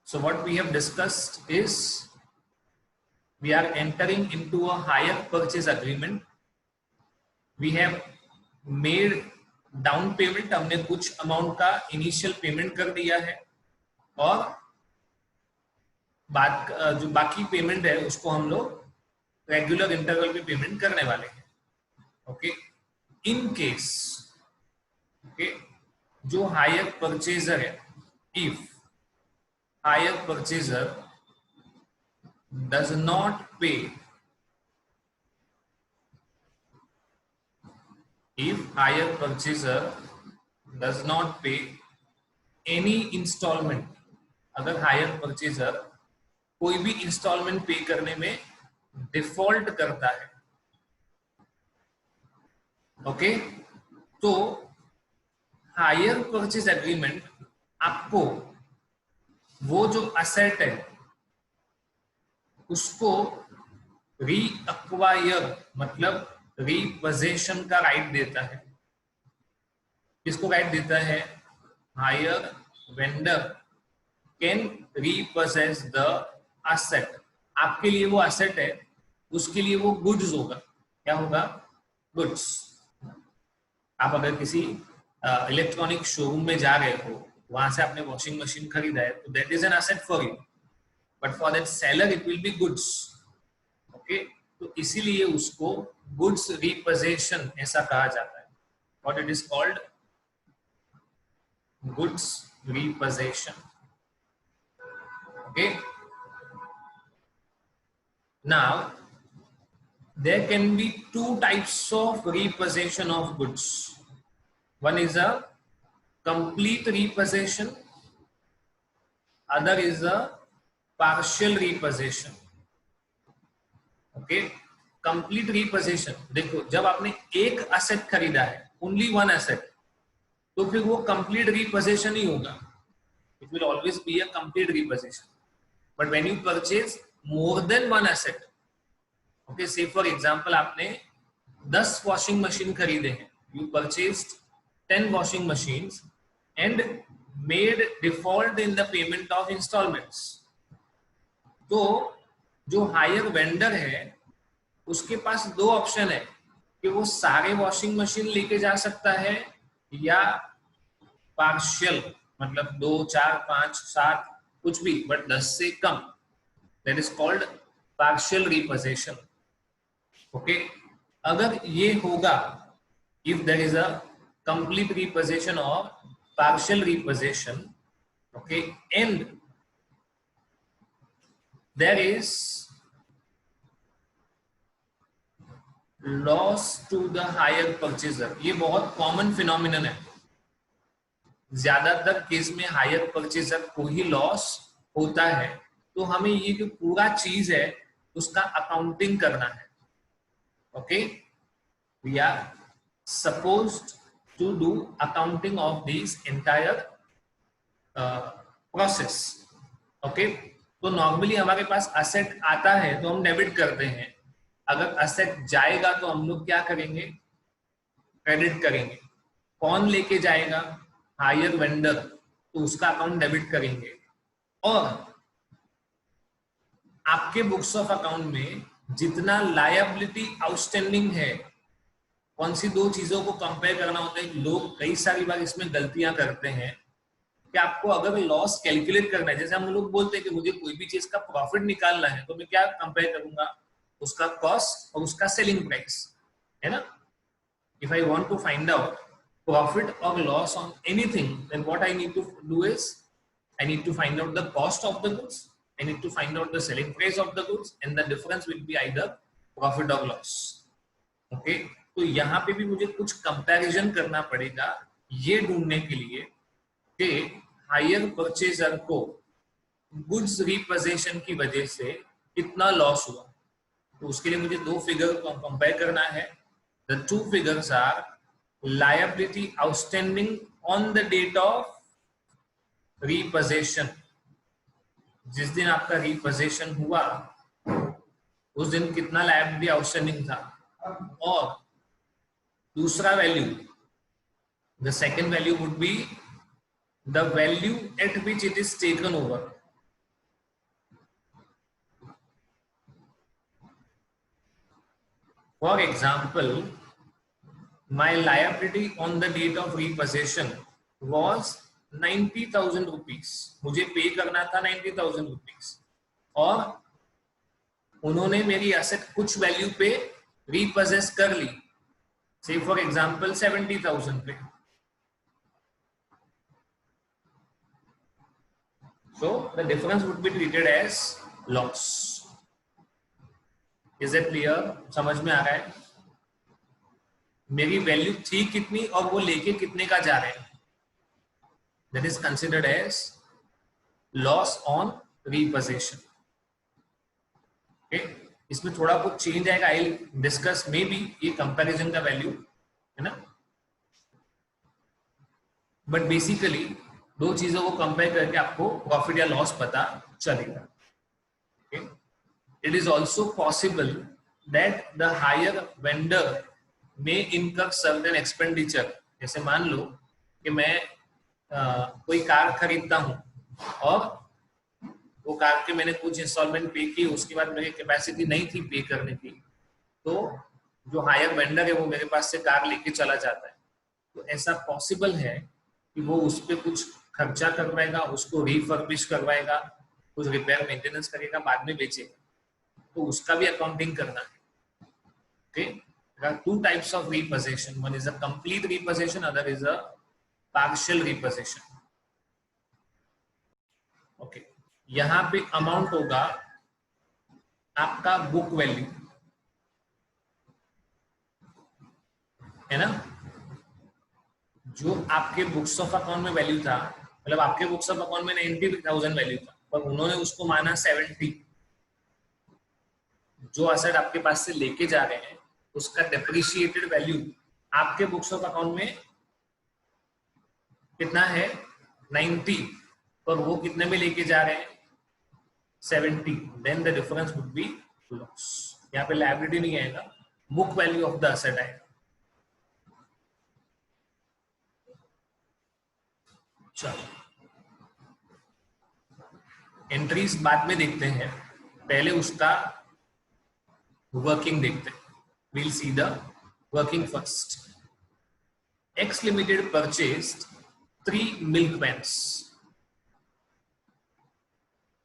So what we have discussed is we are entering into a hire purchase agreement. We have made down payment, हमने कुछ amount का initial payment कर दिया है और जो बाकी पेमेंट है उसको हम लोग रेगुलर इंटरवल पे पेमेंट करने वाले हैं. ओके, इन केस जो हायर परचेजर है, if hire purchaser does not pay, if hire purchaser does not pay any installment, अगर हायर परचेजर कोई भी इंस्टॉलमेंट पे करने में डिफॉल्ट करता है, ओके, तो हायर परचेज एग्रीमेंट आपको वो जो असेट है उसको रीअक्वायर मतलब रीपोजेशन का राइट देता है. किसको राइट देता है? Hire vendor can repossess the asset. आपके लिए वो असेट है, उसके लिए वो गुड्स होगा. क्या होगा? गुड्स. आप अगर किसी इलेक्ट्रॉनिक शोरूम में जा रहे हो, वहां से आपने वॉशिंग मशीन खरीदा है, तो that is an asset for you, but for that seller it will be goods. Okay, तो इसीलिए उसको गुड्स रिपोजेशन ऐसा कहा जाता है. What it is called? Goods repossession. Okay, now there can be two types of repossession of goods. One is a complete repossession, other is a partial repossession. Okay, complete repossession, देखो जब आपने एक asset खरीदा है, only one asset, तो फिर वो complete repossession ही होगा. It will always be a complete repossession. But when you purchase more than one asset, okay, say for example आपने 10 वॉशिंग मशीन खरीदे हैं, you purchased 10 washing machines and made default in the payment of instalments. तो जो higher vendor है उसके पास दो option है कि वो सारे वॉशिंग मशीन लेके जा सकता है या पार्शियल, मतलब 2, 4, 5, 7 कुछ भी, बट 10 से कम. That is called partial repossession. Okay, अगर ये होगा, if there is a complete repossession और partial repossession, okay, and there is loss to the hire purchaser. ये बहुत कॉमन फिनोमिनन है. ज्यादातर केस में हायर परचेजर को ही लॉस होता है, तो हमें ये जो पूरा चीज है उसका अकाउंटिंग करना है. Okay, we are supposed to do accounting of these entire process. Okay, तो नॉर्मली हमारे पास असेट आता है तो हम डेबिट करते हैं. अगर असेट जाएगा तो हम लोग क्या करेंगे? क्रेडिट करेंगे. कौन लेके जाएगा? हायर वेंडर, तो उसका अकाउंट डेबिट करेंगे. और आपके बुक्स ऑफ अकाउंट में जितना लायबिलिटी आउटस्टैंडिंग है, कौन सी दो चीजों को कंपेयर करना होता है. लोग कई सारी बार इसमें गलतियां करते हैं कि आपको अगर लॉस कैलकुलेट करना है, जैसे हम लोग बोलते हैं कि मुझे कोई भी चीज का प्रॉफिट निकालना है, तो मैं क्या कंपेयर करूंगा? उसका कॉस्ट और उसका सेलिंग प्राइस, है ना. If I want to find out profit और loss on anything, then what I need to do is I need to find out the cost of the goods, I need to find out the selling price of the goods, and the difference will be either profit or loss. Okay, तो यहाँ पे भी मुझे कुछ comparison करना पड़ेगा ये ढूंढने के लिए कि हायर परचेजर को गुड्स रिपोजेशन की वजह से कितना लॉस हुआ. तो उसके लिए मुझे दो फिगर को कंपेयर करना है. The two figures are liability outstanding on the date of repossession. जिस दिन आपका रिपोजेशन हुआ उस दिन कितना लायबिलिटी आउटस्टैंडिंग था, और दूसरा value, the second value would be the value eight which it is taken over. For example, my liability on the date of repossession was 90,000 rupees. मुझे पे करना था 90,000 rupees और उन्होंने मेरी एसेट कुछ वैल्यू पे रीपोजेस कर ली, से फॉर एग्जांपल 70,000 पे. So the difference would be treated as loss. Is it clear? समझ में आ रहा है? मेरी वैल्यू थी कितनी और वो लेके कितने का जा रहे हैं, that is considered as loss on repossession. इसमें थोड़ा कुछ चेंज आएगा, I will discuss maybe ये कंपैरिजन का वैल्यू है ना, बट बेसिकली दो चीजों को कंपेयर करके आपको प्रॉफिट या लॉस पता चलेगा. It is also possible that the higher vendor में इनकम सर्टेन एक्सपेंडिचर. जैसे मान लो कि मैं कोई कार खरीदता हूं और वो कार के मैंने कुछ इंस्टॉलमेंट पे की, उसके बाद मेरी कैपेसिटी नहीं थी पे करने की, तो जो हायर वेंडर है वो मेरे पास से कार लेके चला जाता है. तो ऐसा पॉसिबल है कि वो उस पर कुछ खर्चा करवाएगा, उसको रिफर्बिश करवाएगा, कुछ रिपेयर मेंटेनेंस करेगा, बाद में बेचेगा, तो उसका भी अकाउंटिंग करना है. Okay, there are two types of repossession. One is a complete repossession, other is a partial repossession. Okay, यहाँ पे अमाउंट होगा आपका बुक वैल्यू, है ना, जो आपके बुक्स ऑफ अकाउंट में वैल्यू था, मतलब आपके बुक्स ऑफ अकाउंट में 90,000 वैल्यू था, पर उन्होंने उसको माना 70. जो एसेट आपके पास से लेके जा रहे हैं उसका डेप्रिशिएटेड वैल्यू आपके बुक्स ऑफ अकाउंट में कितना है 90, और वो कितने में लेके जा रहे हैं 70. Then the difference would be loss. यहाँ पे लायबिलिटी नहीं आएगा, book value of the asset आएगा. चलो एंट्रीज बाद में देखते हैं, पहले उसका वर्किंग देखते हैं. We'll see the working first. X Limited purchased 3 milk vans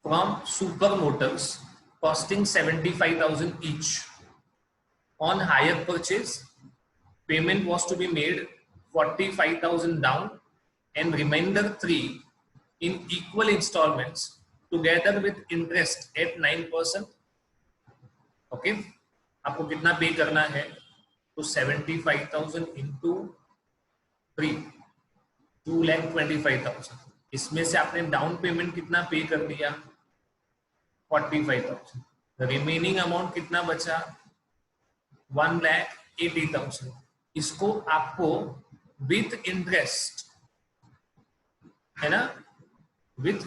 from Super Motors costing 75,000 each. On hire purchase, payment was to be made 45,000 down and remainder 3 in equal installments together with interest at 9%. Okay. आपको कितना पे करना है, तो 75,000 into 3, 2,25,000. इसमें से आपने down payment कितना पे कर दिया 45,000. रिमेनिंग अमाउंट कितना बचा 1,80,000. इसको आपको विथ इंटरेस्ट, है ना, विथ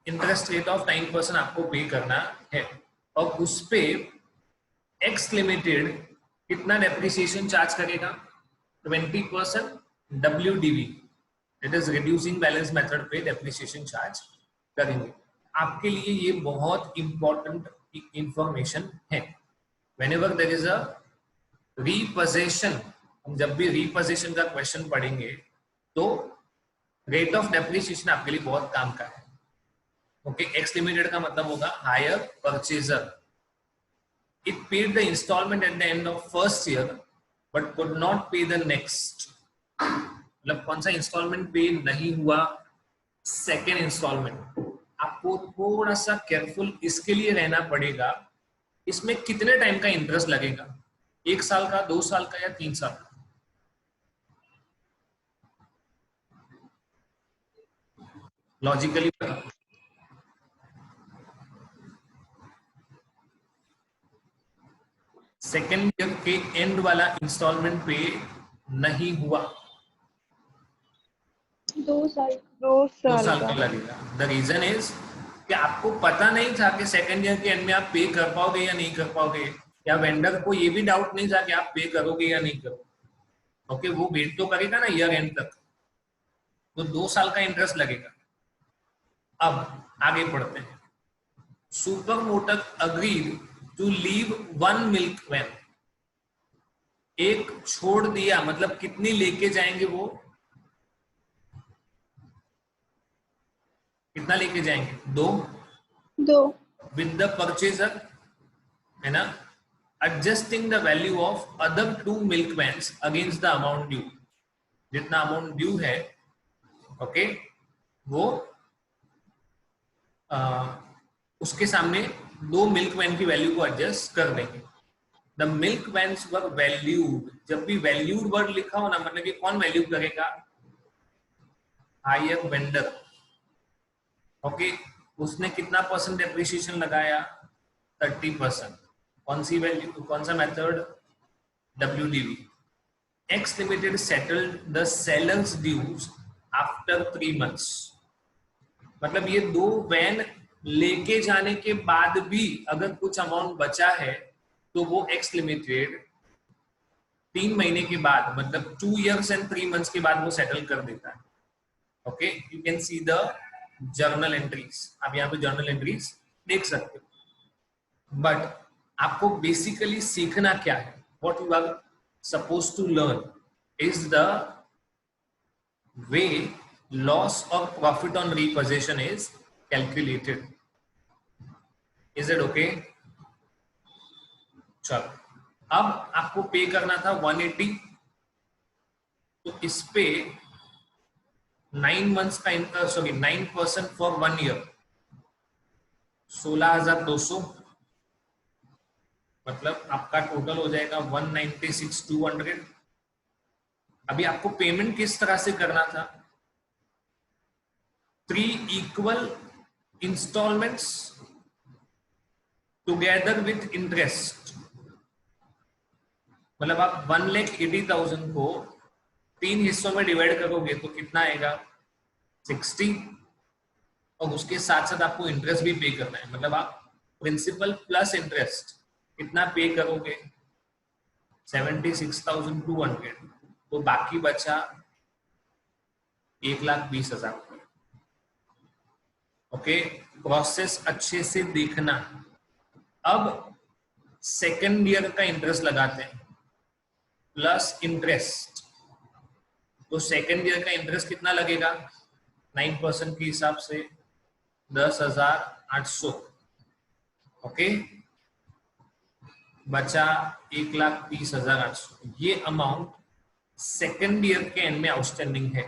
इंटरेस्ट रेट ऑफ 9% आपको पे करना है. और उस पे एक्स लिमिटेड कितना डेप्रिसिएशन चार्ज करेगा 20% WDV, that is reducing balance method पे डेप्रिसिएशन चार्ज करेंगे. आपके लिए ये बहुत इंपॉर्टेंट इंफॉर्मेशन है. व्हेनेवर देयर इज अ रीपोजेशन, हम जब भी रीपोजेशन का क्वेश्चन पढ़ेंगे तो रेट ऑफ डेप्रिसिएशन आपके लिए बहुत काम का है. ओके, एक्स लिमिटेड का मतलब होगा hire purchaser. It paid the installment at the end of first year, but could not pay the next. मतलब कौन सा इंस्टॉलमेंट पे नहीं हुआ, सेकेंड इंस्टॉलमेंट. आपको थोड़ा सा केयरफुल इसके लिए रहना पड़ेगा, इसमें कितने टाइम का इंटरेस्ट लगेगा, 1 साल का, 2 साल का या 3 साल का. लॉजिकली सेकेंड ईयर के एंड वाला इंस्टॉलमेंट पे नहीं हुआ, 2 साल का लगेगा. द रीजन इज कि आपको पता नहीं था कि सेकेंड ईयर के एंड में आप पे कर पाओगे या नहीं कर पाओगे, या वेंडर को ये भी डाउट नहीं था कि आप पे करोगे या नहीं करोगे. ओके, वो वेट तो करेगा ना ईयर एंड तक, तो 2 साल का इंटरेस्ट लगेगा. अब आगे पढ़ते हैं. Super motor agreed to leave 1 milk van. एक छोड़ दिया मतलब कितनी लेके जाएंगे वो, कितना लेके जाएंगे, 2 विद द परचेजर, है ना, adjusting the value of other 2 milkmans against the amount due, जितना अमाउंट ड्यू है, ओके, वो उसके सामने 2 मिल्कमैन की वैल्यू को एडजस्ट कर देंगे। द मिल्कमैन्स वर वैल्यूड, जब भी वैल्यूड वर्ड लिखा हो ना, मतलब कि कौन वैल्यू करेगा, हायर वेंडर, ओके, उसने कितना परसेंट डेप्रिसिएशन लगाया, 30%। कौन सी वैल्यू, कौन सा method, WDV। X Limited settled the seller's dues after 3 months, मतलब ये 2 वैन लेके जाने के बाद भी अगर कुछ अमाउंट बचा है तो वो X Limited 3 महीने के बाद, मतलब 2 years and 3 months के बाद वो सेटल कर देता है। Okay, you can see the journal entries, आप यहाँ पे जर्नल एंट्रीज देख सकते हो। बट आपको बेसिकली सीखना क्या है, what you are supposed to learn is the way loss or profit on repossession is calculated. Is it okay? चलो, अब आपको पे करना था 180, तो इस पे 9 months का इंटरेस्ट, सॉरी 9% फॉर 1 year, 16,200, मतलब आपका टोटल हो जाएगा 196,200। अभी आपको पेमेंट किस तरह से करना था, 3 equal installments together with interest, मतलब आप 1,80,000 को 3 हिस्सों में डिवाइड करोगे तो कितना आएगा, 60, और उसके साथ साथ आपको इंटरेस्ट भी पे करना है, मतलब आप प्रिंसिपल प्लस इंटरेस्ट कितना पे करोगे, 76,200, तो बाकी बचा 1,20,000। ओके, प्रोसेस अच्छे से देखना। अब सेकेंड ईयर का इंटरेस्ट लगाते हैं प्लस इंटरेस्ट, तो सेकेंड ईयर का इंटरेस्ट कितना लगेगा, 9% के हिसाब से 10,800। ओके, बचा 1,30,800। ये अमाउंट सेकेंड ईयर के एंड में आउटस्टैंडिंग है,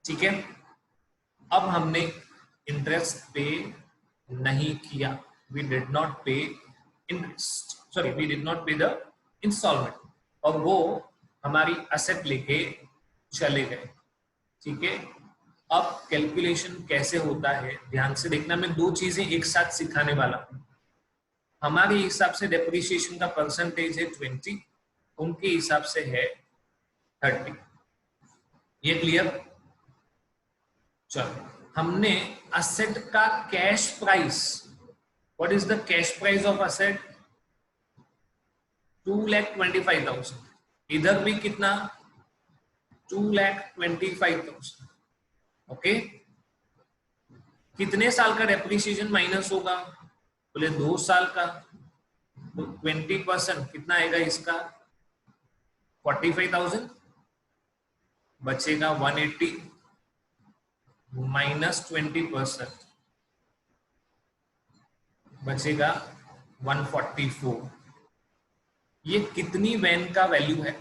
ठीक है। अब हमने इंटरेस्ट पे नहीं किया, we did not pay interest, sorry we did not pay the instalment, और वो हमारी असेट लेके चले गए, ठीक है। अब कैलकुलेशन कैसे होता है ध्यान से देखना, मैं 2 चीजें एक साथ सिखाने वाला हूं। हमारे हिसाब से डेप्रिसिएशन का परसेंटेज है 20, उनके हिसाब से है 30। ये क्लियर? चलो, हमने असेट का cash price, what is the cash price of asset, 2,25,000। इधर भी कितना, 2,25,000। ओके, कितने साल का डेप्रिसिएशन माइनस होगा, बोले 2 साल का, तो 20% कितना आएगा इसका, 45,000, बचेगा 180 माइनस 20%, बचेगा 144। ये कितनी वैन का वैल्यू है,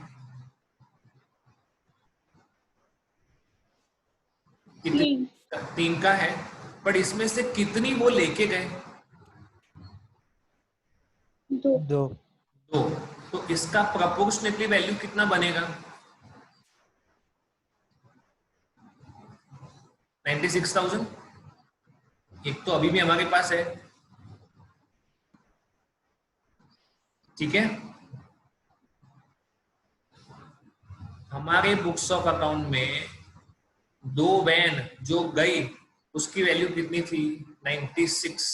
कितनी, 3 का है, बट इसमें से कितनी वो लेके गए, 2। तो इसका प्रोपोर्शनेटली वैल्यू कितना बनेगा, 96,000। एक तो अभी भी हमारे पास है, ठीक है। हमारे बुक्स ऑफ अकाउंट में 2 वैन जो गई उसकी वैल्यू कितनी थी, 96।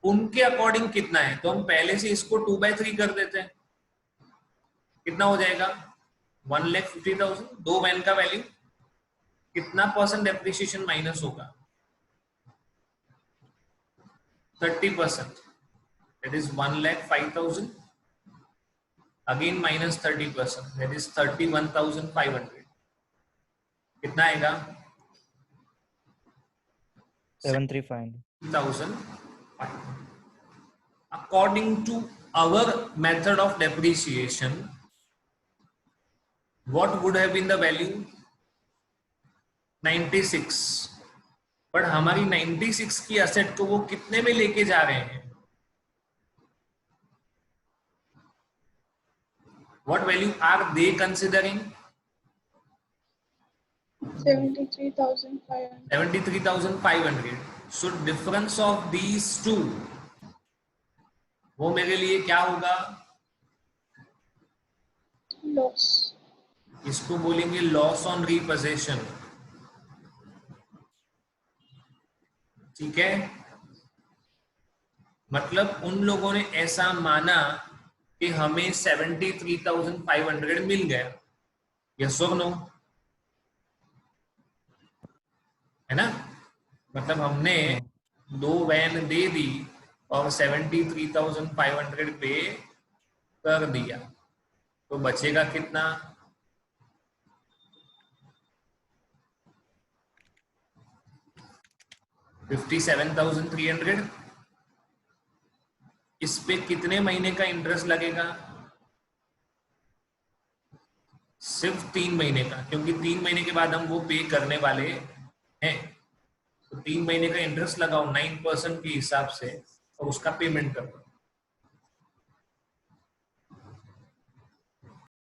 उनके अकॉर्डिंग कितना है, तो हम पहले से इसको 2/3 कर देते हैं, कितना हो जाएगा, 1,50,000। 2 वैन का वैल्यू, कितना परसेंट डेप्रिसिएशन माइनस होगा, 30%, that is 1,05,000 again minus 30%, that is 31,500. कितना आएगा? 735. According to our method of depreciation, what would have been the value? 96. But हमारी 96 की असेट को वो कितने में लेके जा रहे हैं? What value are they considering? 73,500. 73,500. So difference of these two, वो मेरे लिए क्या होगा? Loss. इसको बोलेंगे लॉस ऑन रीपोजीशन. ठीक है, मतलब उन लोगों ने ऐसा माना कि हमें 73,500 मिल गया. यस और नो? है ना? मतलब हमने 2 वैन दे दी और 73,500 पे कर दिया, तो बचेगा कितना? 57,300. इस पे कितने महीने का इंटरेस्ट लगेगा? सिर्फ 3 महीने का, क्योंकि 3 महीने के बाद हम वो पे करने वाले हैं. तो 3 महीने का इंटरेस्ट लगाओ 9% के हिसाब से और उसका पेमेंट करो.